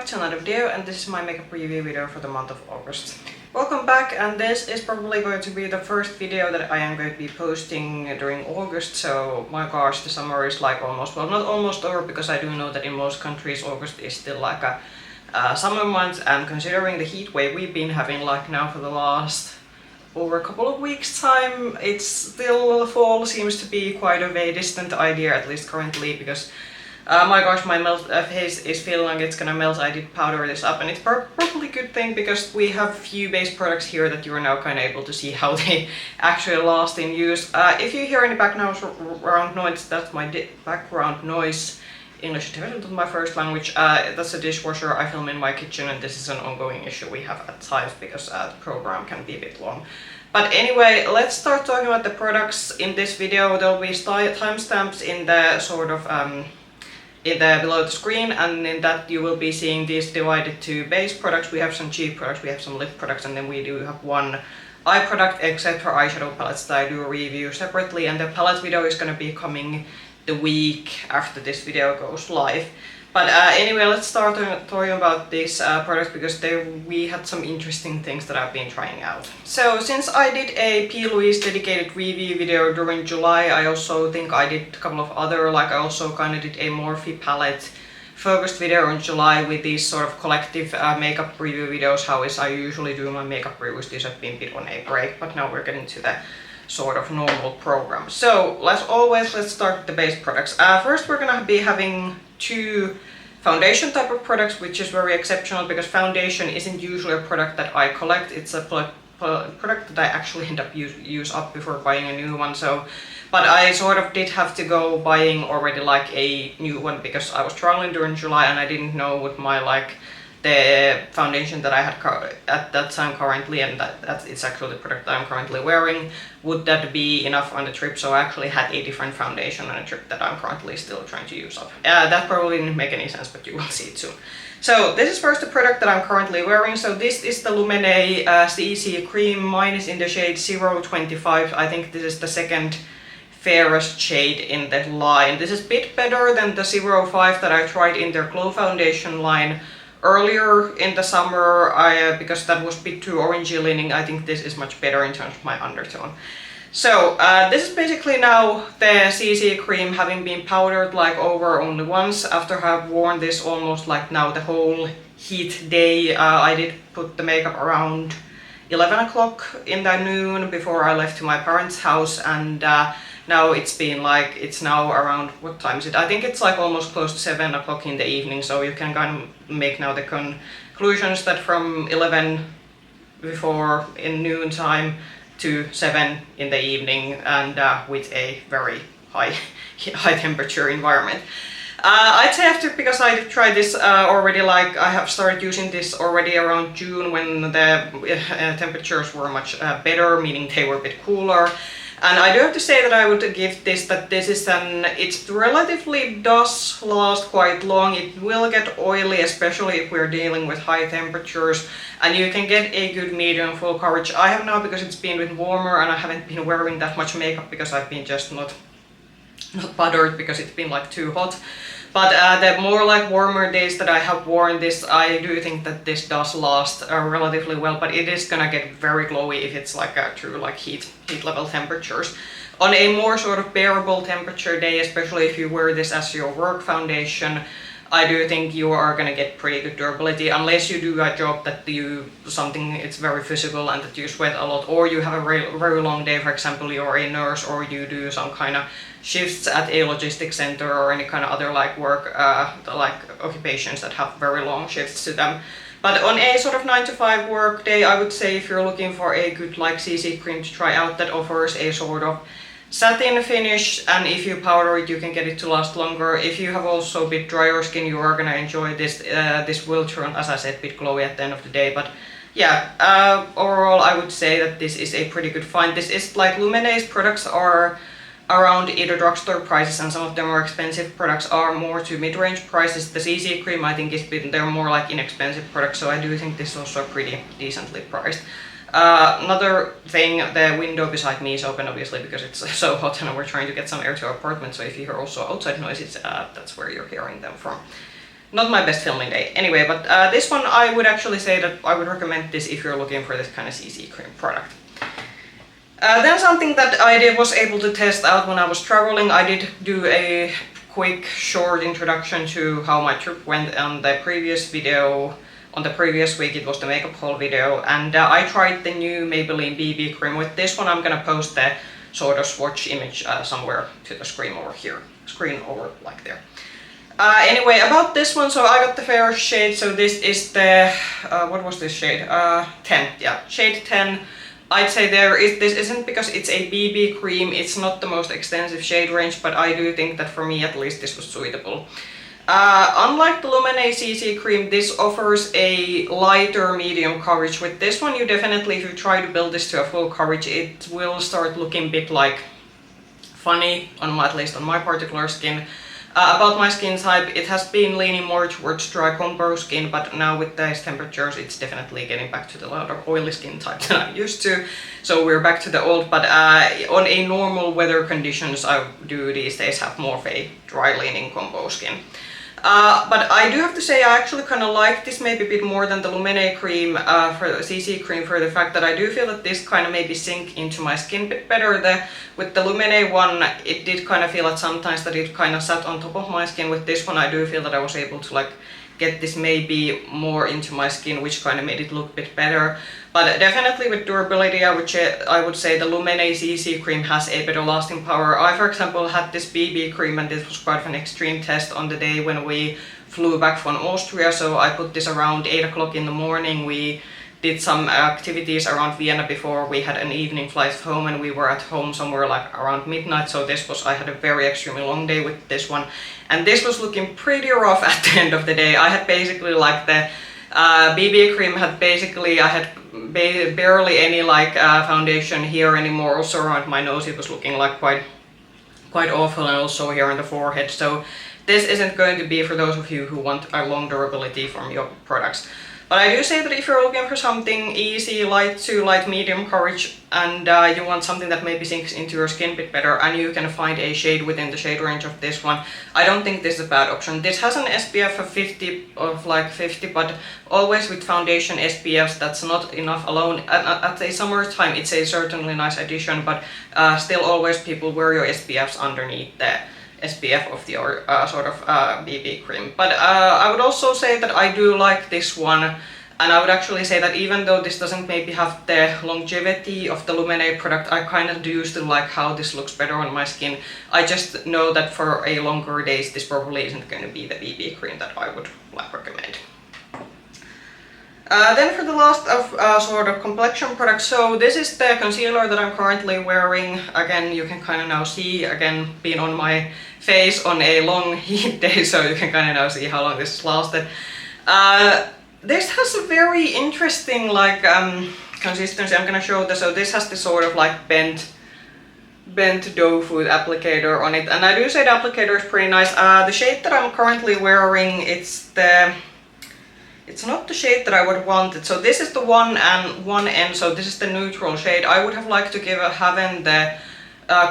back to another video, and this is my makeup review video for the month of August. Welcome back, and this is probably going to be the first video that I am going to be posting during August, so my gosh, the summer is like almost, well, not almost over, because I do know that in most countries August is still like a summer month, and considering the heat wave we've been having like now for the last over a couple of weeks time, it's still fall seems to be quite of a distant idea, at least currently, because my gosh, my face is feeling like it's gonna melt. I did powder this up, and it's probably a good thing because we have few base products here that you are now kind of able to see how they actually last in use. If you hear any background noise, that's my background noise. English is definitely my first language. That's a dishwasher I film in my kitchen, and this is an ongoing issue we have at times because the program can be a bit long. But anyway, let's start talking about the products in this video. There will be timestamps in the sort of below the screen, and in that you will be seeing these divided to base products. We have some cheap products, we have some lip products, and then we do have one eye product, except for eyeshadow palettes that I do a review separately, and the palette video is going to be coming the week after this video goes live. But anyway, let's start talking about these products, because we had some interesting things that I've been trying out. So since I did a P. Louise dedicated review video during July, I also think I did a couple of other, like I also kind of did a Morphe palette focused video in July with these sort of collective makeup review videos, how is I usually do my makeup reviews. These have been a bit on a break, but now we're getting to the sort of normal program. So let's start with the base products. First we're gonna be having two foundation type of products, which is very exceptional because foundation isn't usually a product that I collect. It's a product that I actually end up use up before buying a new one. So, but I sort of did have to go buying already like a new one because I was traveling during July and I didn't know what my the foundation that I had at that time currently, and that it's actually the product that I'm currently wearing, would that be enough on the trip. So I actually had a different foundation on a trip that I'm currently still trying to use up. That probably didn't make any sense, but you will see it soon. So this is first the product that I'm currently wearing. So this is the Lumene CC Cream. Mine is in the shade 025. I think this is the second fairest shade in the line. This is a bit better than the 05 that I tried in their Glow Foundation line earlier in the summer, because that was a bit too orangey leaning. I think this is much better in terms of my undertone. So this is basically now the CC cream, having been powdered like over only once after I have worn this almost like now the whole heat day. I did put the makeup around 11 o'clock in the noon before I left to my parents' house, and now it's been like, it's now around, what time is it? I think it's like almost close to 7 o'clock in the evening, so you can kind of make now the conclusions that from 11 before in noon time to 7 in the evening, and with a very high temperature environment. I'd say after, because I tried this already, like I have started using this already around June when the temperatures were much better, meaning they were a bit cooler. And I do have to say that I would give this, that this is it relatively does last quite long. It will get oily, especially if we're dealing with high temperatures, and you can get a good medium full coverage. I have now, because it's been a bit warmer and I haven't been wearing that much makeup because I've been just not buttered because it's been like too hot. But the more like warmer days that I have worn this, I do think that this does last relatively well, but it is gonna get very glowy if it's like a true like heat level temperatures. On a more sort of bearable temperature day, especially if you wear this as your work foundation, I do think you are gonna get pretty good durability, unless you do a job that it's very physical and that you sweat a lot, or you have a very long day, for example, you're a nurse, or you do some kind of shifts at a logistics center or any kind of other like work, like occupations that have very long shifts to them. But on a sort of 9 to 5 work day, I would say if you're looking for a good like CC cream to try out that offers a sort of satin finish, and if you powder it you can get it to last longer. If you have also a bit drier skin, you are gonna enjoy this. This will turn, as I said, a bit glowy at the end of the day. But yeah, overall I would say that this is a pretty good find. This is like Lumene's products are around either drugstore prices, and some of the more expensive products are more to mid-range prices. The CC cream I think they're more like inexpensive products, so I do think this is also pretty decently priced. Another thing, the window beside me is open obviously because it's so hot and we're trying to get some air to our apartment, so if you hear also outside noises, that's where you're hearing them from. not my best filming day. Anyway, but this one I would actually say that I would recommend this if you're looking for this kind of CC cream product. Then something that I was able to test out when I was traveling, I did do a quick short introduction to how my trip went on the previous video. On the previous week it was the makeup haul video, and I tried the new Maybelline BB cream. With this one I'm gonna post the sort of swatch image somewhere to the screen over here. Screen over like there. Anyway, about this one, so I got the fair shade, so this is the, what was this shade? 10, yeah, shade 10. I'd say this isn't because it's a BB cream, it's not the most extensive shade range, but I do think that for me at least this was suitable. Unlike the Lumene CC cream, this offers a lighter medium coverage. With this one you definitely, if you try to build this to a full coverage, it will start looking a bit like funny, at least on my particular skin. About my skin type, it has been leaning more towards dry combo skin, but now with these temperatures it's definitely getting back to the rather oily skin type that I'm used to. So we're back to the old, but on a normal weather conditions I do these days have more of a dry leaning combo skin. But I do have to say I actually kind of like this maybe a bit more than the Lumene cream, for the CC cream, for the fact that I do feel that this kind of maybe sink into my skin a bit better. With the Lumene one, it did kind of feel at sometimes that it kind of sat on top of my skin. With this one I do feel that I was able to like get this maybe more into my skin, which kind of made it look a bit better. But definitely with durability, I would say the Lumene CC cream has a better lasting power. I, for example, had this BB cream and this was quite an extreme test on the day when we flew back from Austria. So I put this around 8 o'clock in the morning. We did some activities around Vienna before we had an evening flight home, and we were at home somewhere like around midnight. So I had a very extremely long day with this one. And this was looking pretty rough at the end of the day. I had basically like the BB cream had basically, I had barely any like foundation here anymore. Also around my nose it was looking like quite awful, and also here on the forehead. So this isn't going to be for those of you who want a long durability from your products. But I do say that if you're looking for something easy, light to light medium coverage, and you want something that maybe sinks into your skin a bit better, and you can find a shade within the shade range of this one, I don't think this is a bad option. This has an SPF of like 50, but always with foundation SPFs that's not enough alone. At a summertime it's a certainly nice addition, but still always people wear your SPFs underneath the SPF of your sort of BB cream. But I would also say that I do like this one, and I would actually say that even though this doesn't maybe have the longevity of the Lumene product, I kind of do still like how this looks better on my skin. I just know that for a longer days this probably isn't going to be the BB cream that I would like recommend. Then for the last of sort of complexion products, so this is the concealer that I'm currently wearing. Again, you can kind of now see, again, being on my face on a long heat day, so you can kind of now see how long this has lasted. This has a very interesting like consistency. I'm gonna show this. So this has this sort of like bent dough food applicator on it, and I do say the applicator is pretty nice. The shade that I'm currently wearing, it's not the shade that I would want it. So this is the 1N, so this is the neutral shade. I would have liked to have in the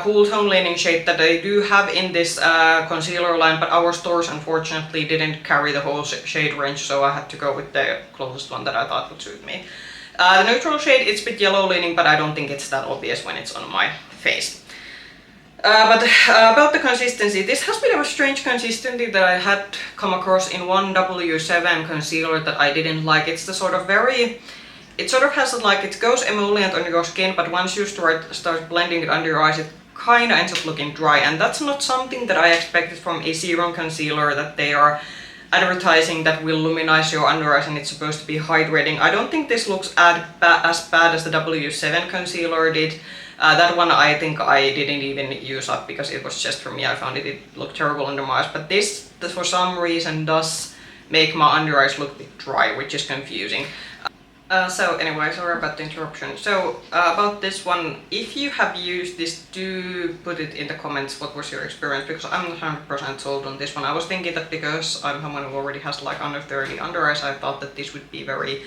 cool tone leaning shade that they do have in this concealer line, but our stores unfortunately didn't carry the whole shade range, so I had to go with the closest one that I thought would suit me. The neutral shade, it's a bit yellow leaning, but I don't think it's that obvious when it's on my face. But about the consistency, this has been a strange consistency that I had come across in one W7 concealer that I didn't like. It's the sort of it sort of has like, it goes emollient on your skin, but once you start blending it under your eyes, it kind of ends up looking dry. And that's not something that I expected from a serum concealer that they are advertising that will luminize your under eyes and it's supposed to be hydrating. I don't think this looks as bad as the W7 concealer did. That one I think I didn't even use up because it was just for me. I found it looked terrible under my eyes, but this for some reason does make my under eyes look a bit dry, which is confusing. So anyway, sorry about the interruption. So about this one, if you have used this, do put it in the comments what was your experience, because I'm not 100% sold on this one. I was thinking that because I'm someone who already has like under 30 under eyes, I thought that this would be very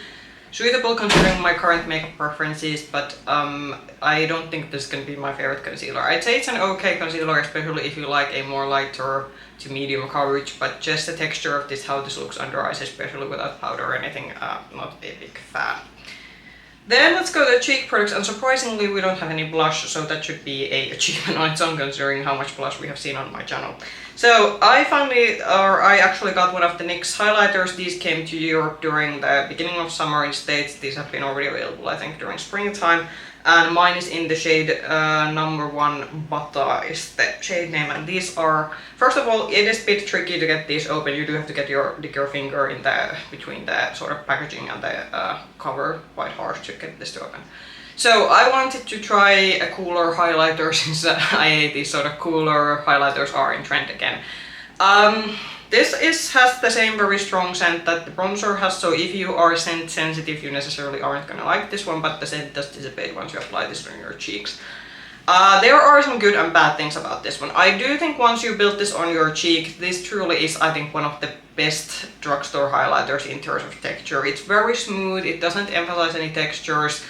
suitable considering my current makeup preferences, but I don't think this can be my favorite concealer. I'd say it's an okay concealer, especially if you like a more lighter to medium coverage, but just the texture of this, how this looks under eyes, especially without powder or anything, not a big fan. Then let's go to cheek products, and surprisingly we don't have any blush, so that should be an achievement on its own considering how much blush we have seen on my channel. So I actually got one of the NYX highlighters. These came to Europe during the beginning of summer in States. These have been already available I think during springtime. And mine is in the shade number 1 Butta is the shade name, and these are, first of all, it is a bit tricky to get these open. You do have to dig your finger in between the sort of packaging and the cover quite hard to get this to open. So I wanted to try a cooler highlighter since these sort of cooler highlighters are in trend again. This has the same very strong scent that the bronzer has, so if you are scent sensitive you necessarily aren't gonna like this one, but the scent does dissipate once you apply this on your cheeks. There are some good and bad things about this one. I do think once you build this on your cheek, this truly is I think one of the best drugstore highlighters in terms of texture. It's very smooth, it doesn't emphasize any textures.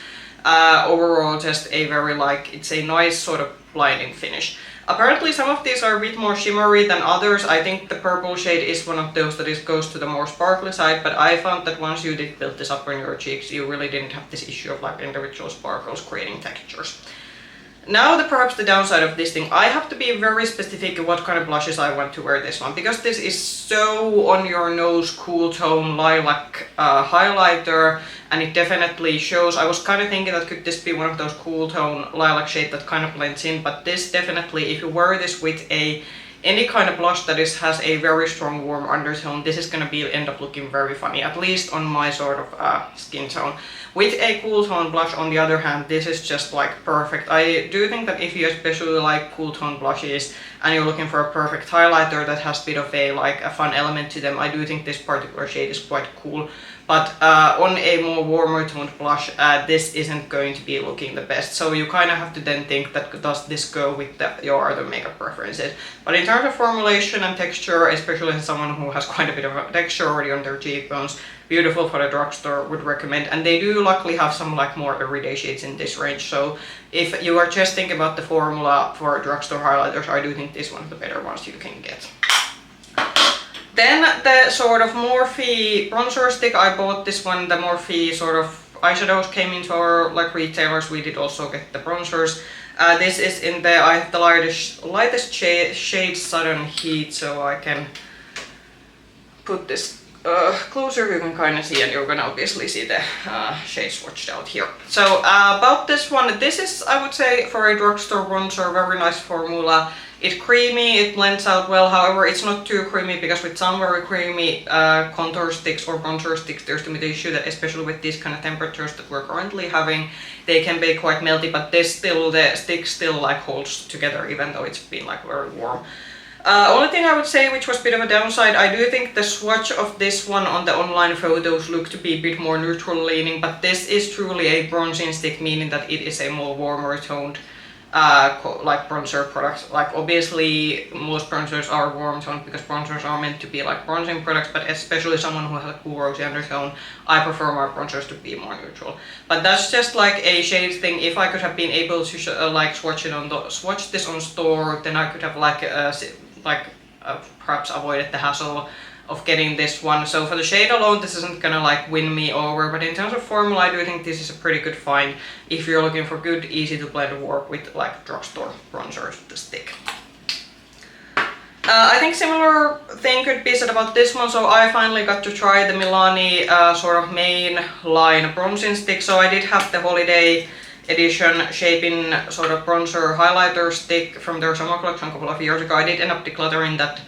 Overall just a very it's a nice sort of blinding finish. Apparently some of these are a bit more shimmery than others. I think the purple shade is one of those that goes to the more sparkly side, but I found that once you did build this up on your cheeks, you really didn't have this issue of like individual sparkles creating textures. Now perhaps the downside of this thing, I have to be very specific what kind of blushes I want to wear this one, because this is so on your nose cool tone lilac highlighter, and it definitely shows. I was kind of thinking that could this be one of those cool tone lilac shade that kind of blends in, but this definitely, if you wear this with any kind of blush that has a very strong warm undertone, this is gonna end up looking very funny, at least on my sort of skin tone. With a cool tone blush on the other hand, this is just like perfect. I do think that if you especially like cool tone blushes and you're looking for a perfect highlighter that has a bit of a fun element to them, I do think this particular shade is quite cool. But on a more warmer toned blush, this isn't going to be looking the best. So you kind of have to then think that does this go with your other makeup preferences. But in terms of formulation and texture, especially as someone who has quite a bit of a texture already on their cheekbones, beautiful for the drugstore, would recommend. And they do luckily have some like more everyday shades in this range. So if you are just thinking about the formula for drugstore highlighters, I do think this is one of the better ones you can get. Then the sort of Morphe bronzer stick, I bought this one. The Morphe sort of eyeshadows came into our like retailers. We did also get the bronzers. This is in I have the lightest shade Sudden Heat, so I can put this closer. You can kind of see, and you're gonna obviously see the shade swatched out here. So about this one, this is I would say for a drugstore bronzer, very nice formula. It's creamy, it blends out well, however it's not too creamy, because with some very creamy contour sticks or bronzer sticks there's the issue that especially with these kind of temperatures that we're currently having, they can be quite melty, but the stick still like holds together even though it's been like very warm. Only thing I would say which was a bit of a downside, I do think the swatch of this one on the online photos look to be a bit more neutral leaning, but this is truly a bronzing stick, meaning that it is a more warmer toned like bronzer products. Like obviously most bronzers are warm toned because bronzers are meant to be like bronzing products, but especially someone who has a cool rosy undertone, I prefer my bronzers to be more neutral. But that's just like a shade thing. If I could have been able to like swatch this on store, then I could have perhaps avoided the hassle of getting this one. So for the shade alone, this isn't gonna like win me over, but in terms of formula, I do think this is a pretty good find if you're looking for good, easy to blend work with like drugstore bronzers to stick. I think similar thing could be said about this one. So I finally got to try the Milano sort of main line bronzing stick. So I did have the holiday edition shaping sort of bronzer highlighter stick from their summer collection a couple of years ago. I did end up decluttering that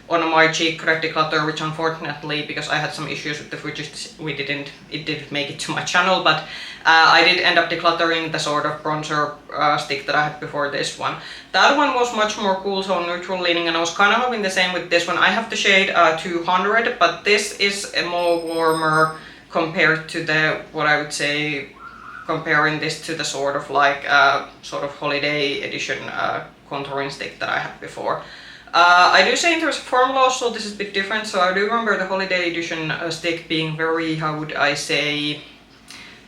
on my cheek correct declutter, which unfortunately, because I had some issues with the footage, it didn't make it to my channel, but I did end up decluttering the sort of bronzer stick that I had before this one. That one was much more cool tone neutral leaning, and I was kind of hoping the same with this one. I have the shade 200, but this is a more warmer compared to the, what I would say, comparing this to the sort of like sort of holiday edition contouring stick that I had before. I do say in terms of formula also this is a bit different. So I do remember the holiday edition stick being very, how would I say,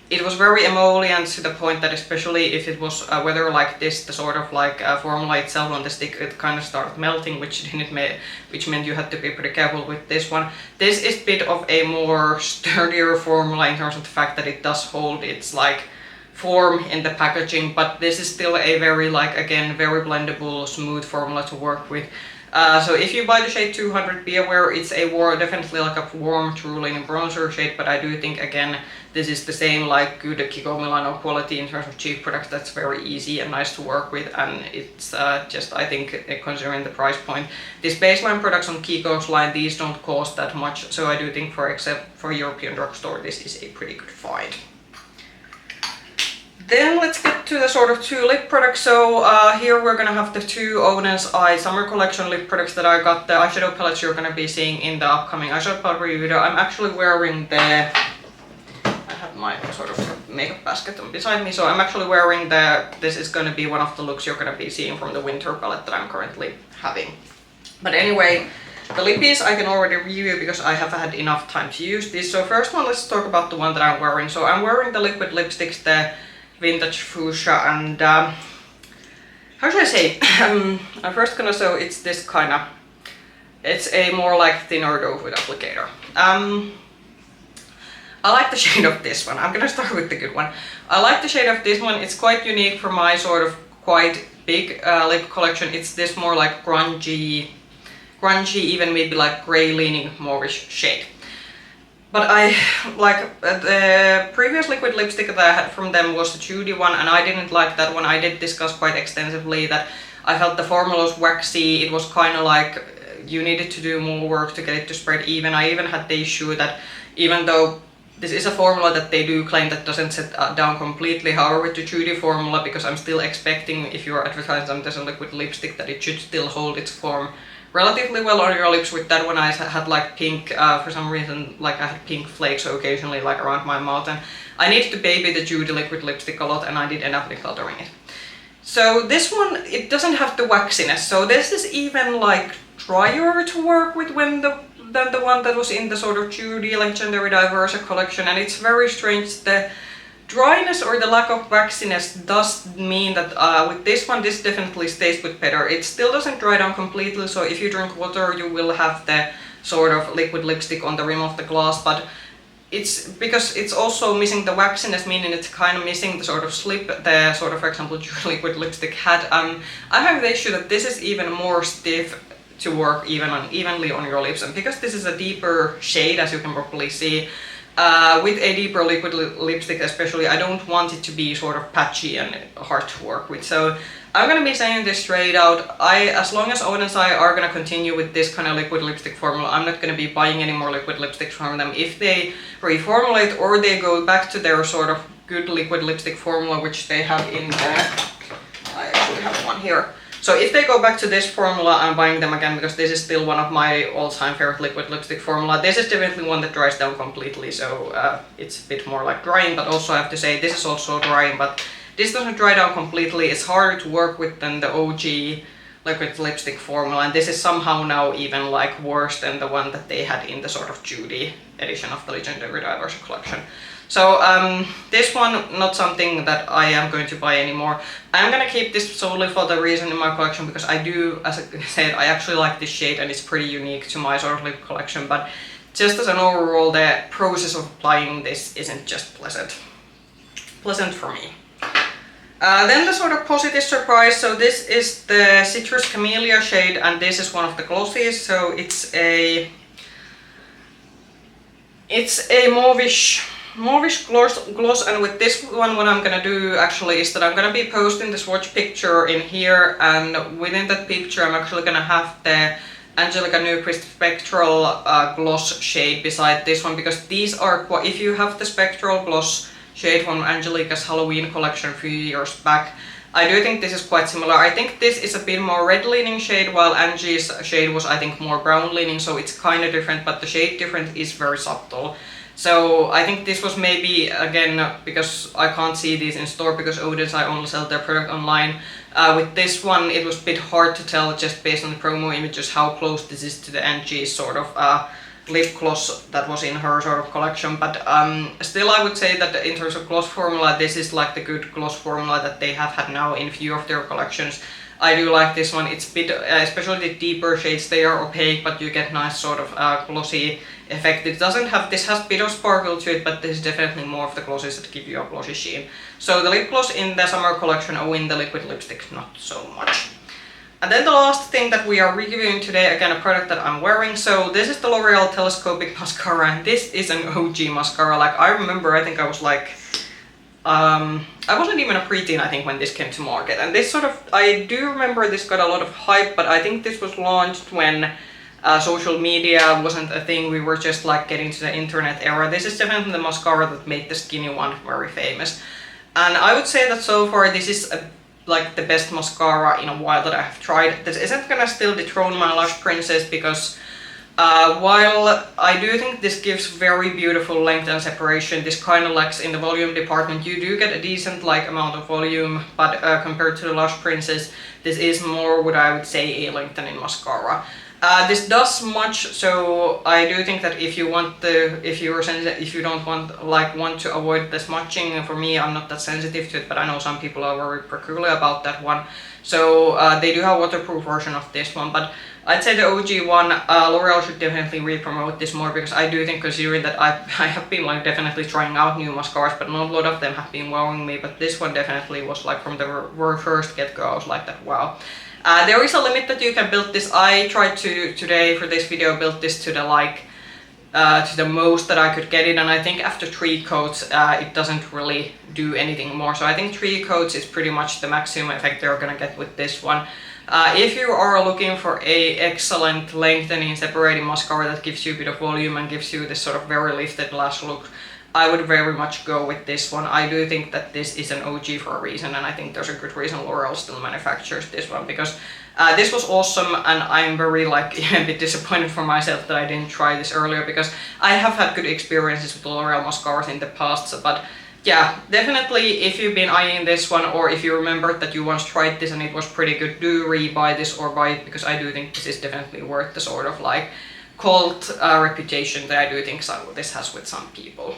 It was very emollient to the point that especially if it was weather like this, the sort of like formula itself on the stick, it kind of started melting, which meant you had to be pretty careful with this one. This is a bit of a more sturdier formula in terms of the fact that it does hold its like form in the packaging, but this is still a very like, again, very blendable, smooth formula to work with. So if you buy the shade 200, be aware it's a definitely like a warm true linen bronzer shade, but I do think again this is the same like good Kiko Milano quality in terms of cheap products that's very easy and nice to work with, and it's just, I think, considering the price point. These baseline products on Kiko's line, these don't cost that much, so I do think except for European drugstore this is a pretty good find. Then let's get to the sort of two lip products. So here we're gonna have the two Oden's Eye Summer Collection lip products that I got. The eyeshadow palettes you're gonna be seeing in the upcoming eyeshadow palette review video. I'm actually wearing I have my sort of makeup basket on beside me, so I'm actually wearing this is gonna be one of the looks you're gonna be seeing from the winter palette that I'm currently having. But anyway, the lippies I can already review because I have had enough time to use this. So first one, let's talk about the one that I'm wearing. So I'm wearing the liquid lipsticks, the Vintage Fuchsia, and how should I say? I'm first gonna show it's this kind of, it's a more like thinner doe foot applicator. I like the shade of this one. I'm gonna start with the good one. I like the shade of this one. It's quite unique for my sort of quite big lip collection. It's this more like grungy, even maybe like grey leaning mauvish shade. But I like the previous liquid lipstick that I had from them was the Judy one, and I didn't like that one. I did discuss quite extensively that I felt the formula was waxy. It was kind of like you needed to do more work to get it to spread even. I even had the issue that even though this is a formula that they do claim that doesn't set down completely, however with the Judy formula, because I'm still expecting if you're advertising them as a liquid lipstick that it should still hold its form relatively well on your lips. With that one I had like pink, for some reason, like I had pink flakes occasionally like around my mouth, and I needed to baby the Judy liquid lipstick a lot, and I did end up decluttering it. So this one, it doesn't have the waxiness, so this is even like drier to work with than the one that was in the sort of Judy Legendary Diversa collection, and it's very strange. The dryness or the lack of waxiness does mean that with this one, this definitely stays with better. It still doesn't dry down completely, so if you drink water you will have the sort of liquid lipstick on the rim of the glass, but it's because it's also missing the waxiness, meaning it's kind of missing the sort of slip the sort of, for example, liquid lipstick had. I have the issue that this is even more stiff to work evenly on your lips, and because this is a deeper shade, as you can probably see, with a deeper liquid lipstick especially, I don't want it to be sort of patchy and hard to work with. So I'm gonna be saying this straight out, as long as Oden's Eye are gonna continue with this kind of liquid lipstick formula, I'm not gonna be buying any more liquid lipsticks from them. If they reformulate or they go back to their sort of good liquid lipstick formula, which they have in there, I actually have one here. So if they go back to this formula, I'm buying them again, because this is still one of my all-time favorite liquid lipstick formula. This is definitely one that dries down completely, so it's a bit more like drying, but also I have to say this is also drying, but this doesn't dry down completely. It's harder to work with than the OG liquid lipstick formula, and this is somehow now even like worse than the one that they had in the sort of Judy edition of the Legendary Diversa collection. So this one, not something that I am going to buy anymore. I'm gonna keep this solely for the reason in my collection, because I do, as I said, I actually like this shade and it's pretty unique to my sort of lip collection, but just as an overall, the process of applying this isn't just pleasant for me. Then the sort of positive surprise, so this is the Citrus Camellia shade, and this is one of the glossies, so it's a mauvish gloss, and with this one what I'm gonna do actually is that I'm gonna be posting the swatch picture in here, and within that picture I'm actually gonna have the Angelica Nyqvist Spectral gloss shade beside this one, because these are quite, if you have the Spectral gloss shade from Angelica's Halloween collection a few years back, I do think this is quite similar. I think this is a bit more red leaning shade, while Angie's shade was, I think, more brown leaning, so it's kind of different, but the shade difference is very subtle. So I think this was maybe, again, because I can't see these in store because Oden's Eye only sell their product online. With this one it was a bit hard to tell just based on the promo images how close this is to the Angie's sort of lip gloss that was in her sort of collection, but still I would say that in terms of gloss formula, this is like the good gloss formula that they have had now in few of their collections. I do like this one. It's a bit, especially the deeper shades, they are opaque, but you get nice sort of glossy effect. It doesn't have, this has a bit of sparkle to it, but this is definitely more of the glosses that give you a glossy sheen. So the lip gloss in the summer collection, or in the liquid lipsticks, not so much. And then the last thing that we are reviewing today, again a product that I'm wearing. So this is the L'Oreal Telescopic Mascara, and this is an OG mascara. Like I remember, I think I was like, I wasn't even a preteen, I think, when this came to market. And this sort of, I do remember this got a lot of hype, but I think this was launched when social media wasn't a thing. We were just like getting to the internet era. This is definitely the mascara that made the skinny one very famous. And I would say that so far this is like the best mascara in a while that I have tried. This isn't gonna still dethrone my Lush Princess because while I do think this gives very beautiful length and separation, this kind of lacks in the volume department. You do get a decent like amount of volume, but compared to the Lush Princess, this is more what I would say a lengthening mascara. This does smudge, so I do think that if you want the, if you don't want to avoid the smudging, for me, I'm not that sensitive to it, but I know some people are very peculiar about that one. So they do have a waterproof version of this one, but I'd say the OG one, L'Oreal should definitely re-promote this more, because I do think, considering that I have been like definitely trying out new mascaras, but not a lot of them have been wowing me, but this one definitely was like from the first get-go, I was like that, wow. There is a limit that you can build this. I tried to today for this video build this to the like to the most that I could get it, and I think after 3 coats it doesn't really do anything more. So I think 3 coats is pretty much the maximum effect they're gonna get with this one. If you are looking for a excellent lengthening separating mascara that gives you a bit of volume and gives you this sort of very lifted lash look, I would very much go with this one. I do think that this is an OG for a reason, and I think there's a good reason L'Oreal still manufactures this one, because this was awesome, and I'm very like a bit disappointed for myself that I didn't try this earlier, because I have had good experiences with L'Oreal mascaras in the past. But yeah, definitely if you've been eyeing this one, or if you remembered that you once tried this and it was pretty good, do re-buy this or buy it, because I do think this is definitely worth the sort of like cult reputation that I do think this has with some people.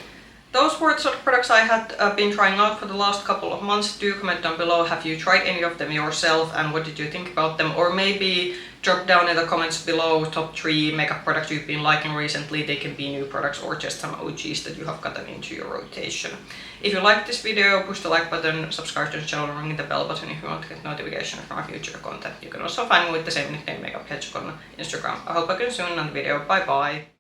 Those were the sort of products I had been trying out for the last couple of months. Do comment down below, have you tried any of them yourself and what did you think about them? Or maybe drop down in the comments below top 3 makeup products you've been liking recently. They can be new products or just some OGs that you have gotten into your rotation. If you liked this video, push the like button, subscribe to the channel, and ring the bell button if you want to get notifications from our future content. You can also find me with the same nickname, Makeup Hedgehog, on Instagram. I hope I can see you in another video. Bye bye!